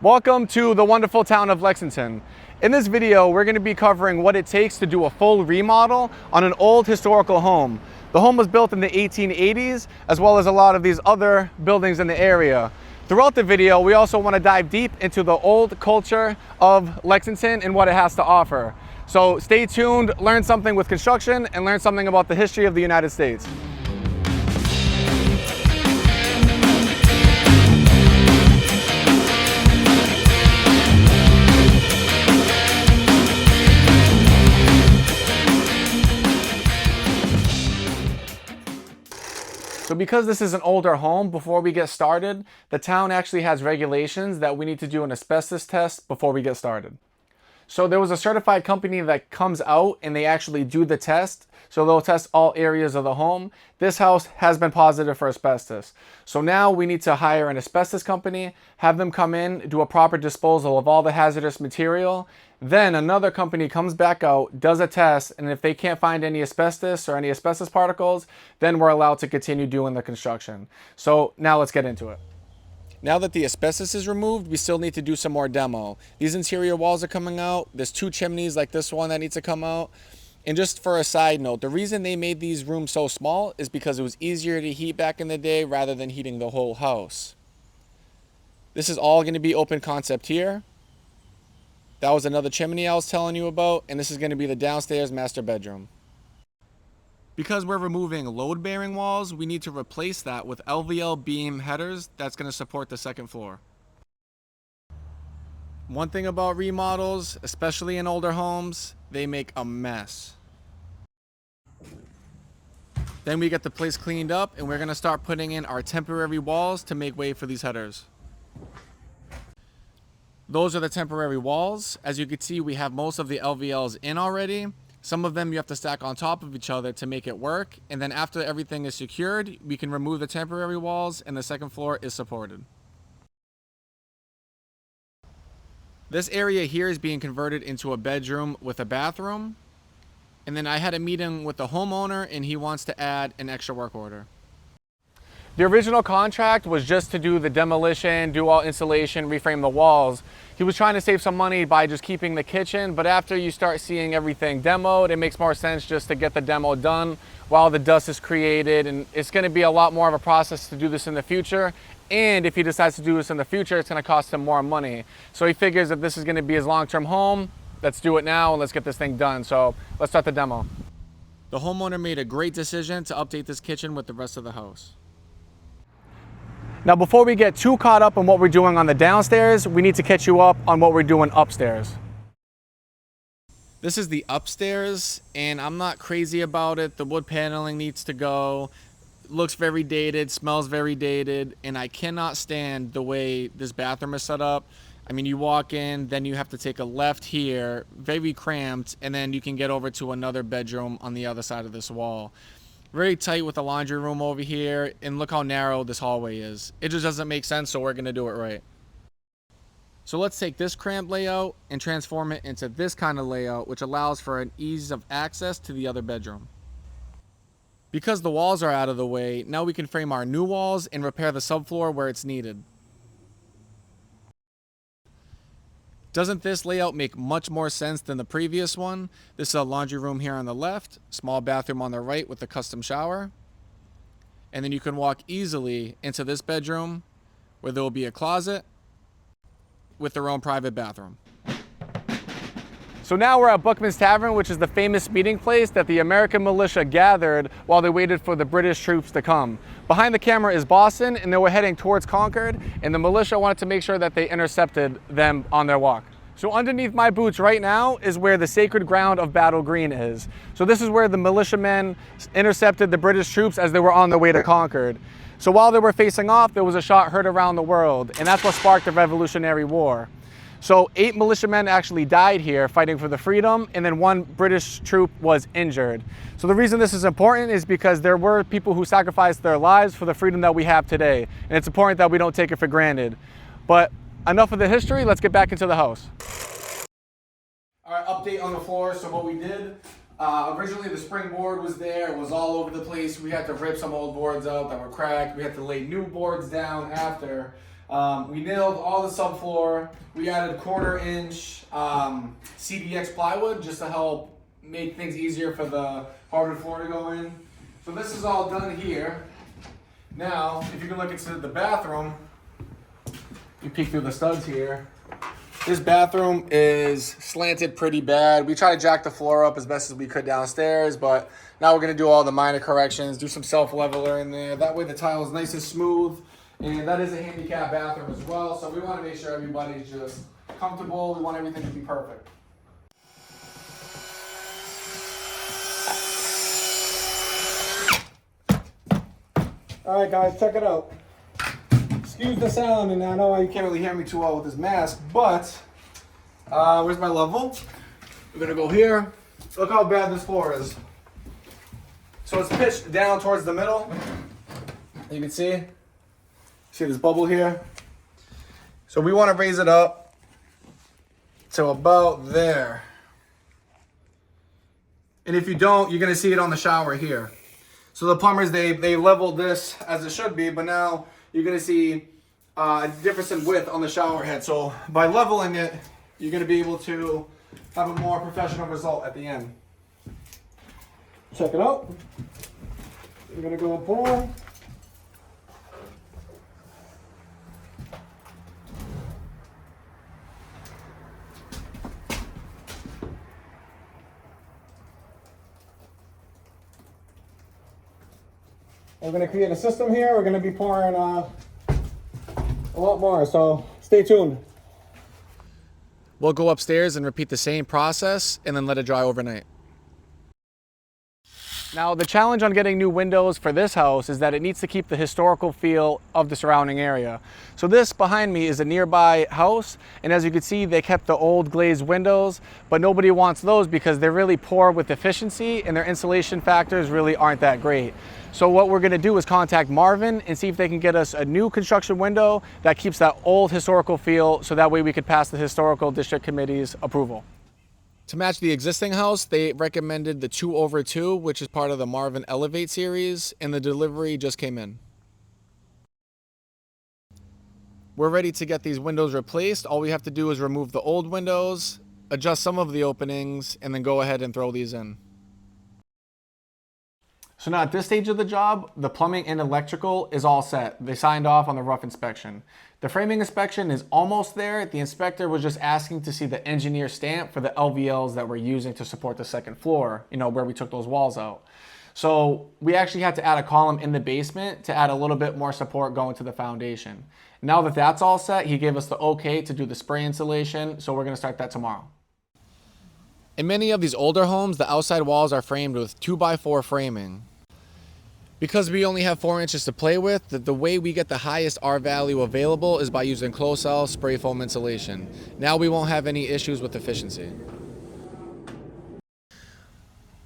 Welcome to the wonderful town of Lexington. In this video, we're going to be covering what it takes to do a full remodel on an old historical home. The home was built in the 1880s, as well as a lot of these other buildings in the area. Throughout the video, we also want to dive deep into the old culture of Lexington and what it has to offer. So stay tuned, learn something with construction, and learn something about the history of the United States. So because this is an older home, before we get started, the town actually has regulations that we need to do an asbestos test before we get started. So there was a certified company that comes out and they actually do the test. So they'll test all areas of the home. This house has been positive for asbestos. So now we need to hire an asbestos company, have them come in, do a proper disposal of all the hazardous material. Then another company comes back out, does a test, and if they can't find any asbestos or any asbestos particles, then we're allowed to continue doing the construction. So now let's get into it. Now that the asbestos is removed, we still need to do some more demo. These interior walls are coming out. There's two chimneys like this one that needs to come out. And just for a side note, the reason they made these rooms so small is because it was easier to heat back in the day rather than heating the whole house. This is all going to be open concept here. That was another chimney I was telling you about, and this is going to be the downstairs master bedroom. Because we're removing load-bearing walls, we need to replace that with LVL beam headers that's going to support the second floor. One thing about remodels, especially in older homes, they make a mess. Then we get the place cleaned up, and we're going to start putting in our temporary walls to make way for these headers. Those are the temporary walls. As you can see, we have most of the LVLs in already. Some of them you have to stack on top of each other to make it work. And then after everything is secured, we can remove the temporary walls and the second floor is supported. This area here is being converted into a bedroom with a bathroom. And then I had a meeting with the homeowner and he wants to add an extra work order. The original contract was just to do the demolition, do all insulation, reframe the walls. He was trying to save some money by just keeping the kitchen, but after you start seeing everything demoed, it makes more sense just to get the demo done while the dust is created, and it's going to be a lot more of a process to do this in the future. And if he decides to do this in the future, it's going to cost him more money. So he figures if this is going to be his long-term home, let's do it now and let's get this thing done. So let's start the demo. The homeowner made a great decision to update this kitchen with the rest of the house. Now, before we get too caught up on what we're doing on the downstairs, we need to catch you up on what we're doing upstairs. This is the upstairs, and I'm not crazy about it. The wood paneling needs to go. It looks very dated, smells very dated, and I cannot stand the way this bathroom is set up. I mean, you walk in, then you have to take a left here, very cramped, and then you can get over to another bedroom on the other side of this wall. Very tight with the laundry room over here, and look how narrow this hallway is. It just doesn't make sense, so we're going to do it right. So let's take this cramped layout and transform it into this kind of layout, which allows for an ease of access to the other bedroom. Because the walls are out of the way, now we can frame our new walls and repair the subfloor where it's needed. Doesn't this layout make much more sense than the previous one? This is a laundry room here on the left, small bathroom on the right with a custom shower. And then you can walk easily into this bedroom where there will be a closet with their own private bathroom. So now we're at Bookman's Tavern, which is the famous meeting place that the American militia gathered while they waited for the British troops to come. Behind the camera is Boston, and they were heading towards Concord, and the militia wanted to make sure that they intercepted them on their walk. So underneath my boots right now is where the sacred ground of Battle Green is. So this is where the militiamen intercepted the British troops as they were on their way to Concord. So while they were facing off, there was a shot heard around the world, and that's what sparked the Revolutionary War. So 8 militiamen actually died here fighting for the freedom, and then 1 British troop was injured. So the reason this is important is because there were people who sacrificed their lives for the freedom that we have today. And it's important that we don't take it for granted. But enough of the history, let's get back into the house. All right, update on the floor. So what we did, originally the springboard was there, it was all over the place. We had to rip some old boards out that were cracked. We had to lay new boards down after. We nailed all the subfloor. We added 1/4 inch CDX plywood just to help make things easier for the hardwood floor to go in. So this is all done here. Now, if you can look into the bathroom, you peek through the studs here. This bathroom is slanted pretty bad. We tried to jack the floor up as best as we could downstairs, but now we're gonna do all the minor corrections, do some self-leveler in there. That way the tile is nice and smooth. And that is a handicap bathroom as well, so we want to make sure everybody's just comfortable. We want everything to be perfect. All right, guys, check it out. Excuse the sound, and I know you can't really hear me too well with this mask, but where's my level? We're gonna go here. Look how bad this floor is. So it's pitched down towards the middle. You can see this bubble here? So we want to raise it up to about there. And if you don't, you're gonna see it on the shower here. So the plumbers, they leveled this as it should be, but now you're gonna see a difference in width on the shower head. So by leveling it, you're gonna be able to have a more professional result at the end. Check it out. We're gonna go and pour. We're going to create a system here. We're going to be pouring a lot more, so stay tuned. We'll go upstairs and repeat the same process and then let it dry overnight. Now, the challenge on getting new windows for this house is that it needs to keep the historical feel of the surrounding area. So this behind me is a nearby house, and as you can see, they kept the old glazed windows, but nobody wants those because they're really poor with efficiency and their insulation factors really aren't that great. So what we're gonna do is contact Marvin and see if they can get us a new construction window that keeps that old historical feel, so that way we could pass the Historical District Committee's approval. To match the existing house, they recommended the 2/2, which is part of the Marvin Elevate series, and the delivery just came in. We're ready to get these windows replaced. All we have to do is remove the old windows, adjust some of the openings, and then go ahead and throw these in. So now at this stage of the job, the plumbing and electrical is all set. They signed off on the rough inspection. The framing inspection is almost there. The inspector was just asking to see the engineer stamp for the LVLs that we're using to support the second floor, where we took those walls out. So we actually had to add a column in the basement to add a little bit more support going to the foundation. Now that that's all set, he gave us the okay to do the spray insulation, so we're gonna start that tomorrow. In many of these older homes, the outside walls are framed with 2x4 framing. Because we only have 4 inches to play with, the way we get the highest R value available is by using close-cell spray foam insulation. Now we won't have any issues with efficiency.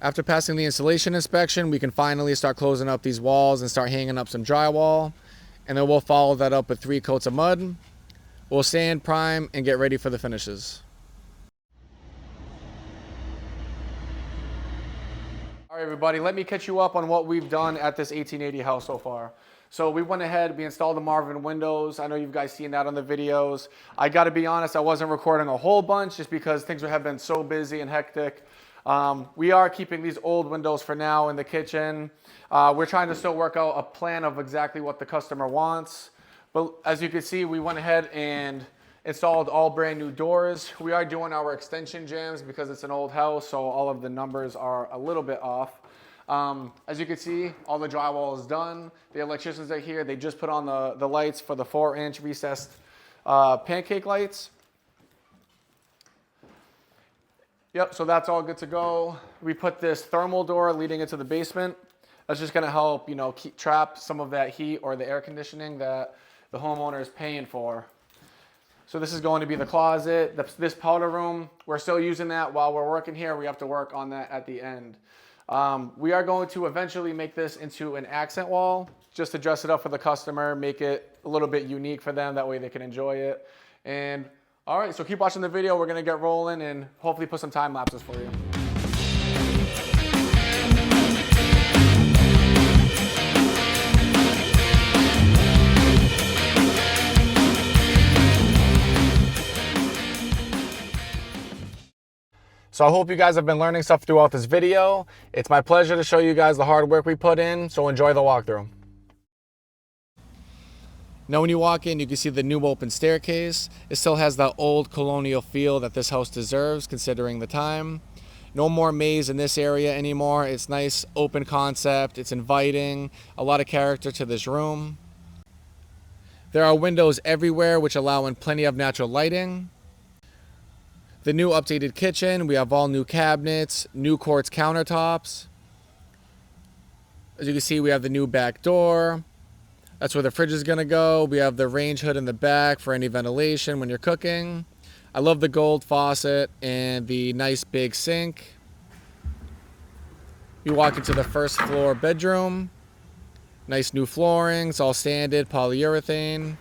After passing the insulation inspection, we can finally start closing up these walls and start hanging up some drywall. And then we'll follow that up with 3 coats of mud. We'll sand, prime, and get ready for the finishes. All right, everybody, let me catch you up on what we've done at this 1880 house so far. So we went ahead, we installed the Marvin windows. I know you guys seen that on the videos. I gotta be honest, I wasn't recording a whole bunch just because things have been so busy and hectic. We are keeping these old windows for now in the kitchen. We're trying to still work out a plan of exactly what the customer wants. But as you can see, we went ahead and installed all brand new doors. We are doing our extension jambs because it's an old house, so all of the numbers are a little bit off. As you can see, all the drywall is done. The electricians are here. They just put on the lights for the 4-inch recessed pancake lights. Yep, so that's all good to go. We put this thermal door leading into the basement. That's just gonna help, trap some of that heat or the air conditioning that the homeowner is paying for. So this is going to be the closet. This powder room, we're still using that while we're working here. We have to work on that at the end. We are going to eventually make this into an accent wall, just to dress it up for the customer, make it a little bit unique for them. That way they can enjoy it. And all right, so keep watching the video. We're gonna get rolling and hopefully put some time lapses for you. So I hope you guys have been learning stuff throughout this video. It's my pleasure to show you guys the hard work we put in, so enjoy the walkthrough. Now when you walk in, you can see the new open staircase. It still has that old colonial feel that this house deserves considering the time. No more maze in this area anymore. It's nice open concept. It's inviting, a lot of character to this room. There are windows everywhere which allow in plenty of natural lighting. The new updated kitchen, we have all new cabinets, new quartz countertops. As you can see, we have the new back door. That's where the fridge is gonna go. We have the range hood in the back for any ventilation when you're cooking. I love the gold faucet and the nice big sink. You walk into the first floor bedroom. Nice new flooring, it's all sanded, polyurethane.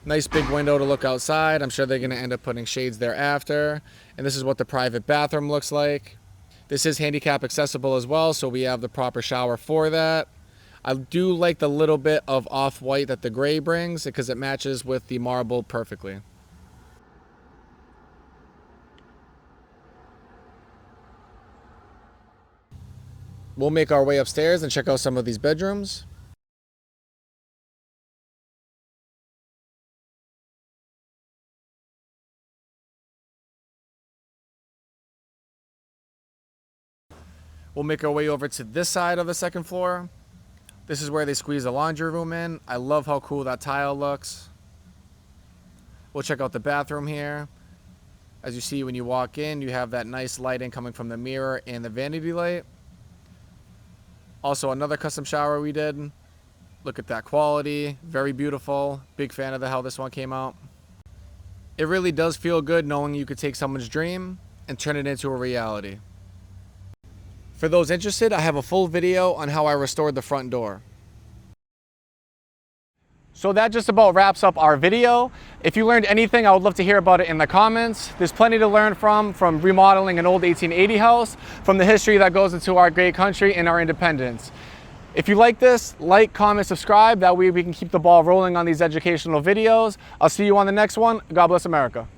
Nice big window to look outside. I'm sure they're gonna end up putting shades there after. And this is what the private bathroom looks like. This is handicap accessible as well, so we have the proper shower for that. I do like the little bit of off-white that the gray brings because it matches with the marble perfectly. We'll make our way upstairs and check out some of these bedrooms. We'll make our way over to this side of the second floor. This is where they squeeze the laundry room in. I love how cool that tile looks. We'll check out the bathroom here. As you see when you walk in, you have that nice lighting coming from the mirror and the vanity light. Also another custom shower we did. Look at that quality, very beautiful. Big fan of how this one came out. It really does feel good knowing you could take someone's dream and turn it into a reality. For those interested, I have a full video on how I restored the front door. So that just about wraps up our video. If you learned anything, I would love to hear about it in the comments. There's plenty to learn from remodeling an old 1880 house, from the history that goes into our great country and our independence. If you like this, like, comment, subscribe. That way we can keep the ball rolling on these educational videos. I'll see you on the next one. God bless America.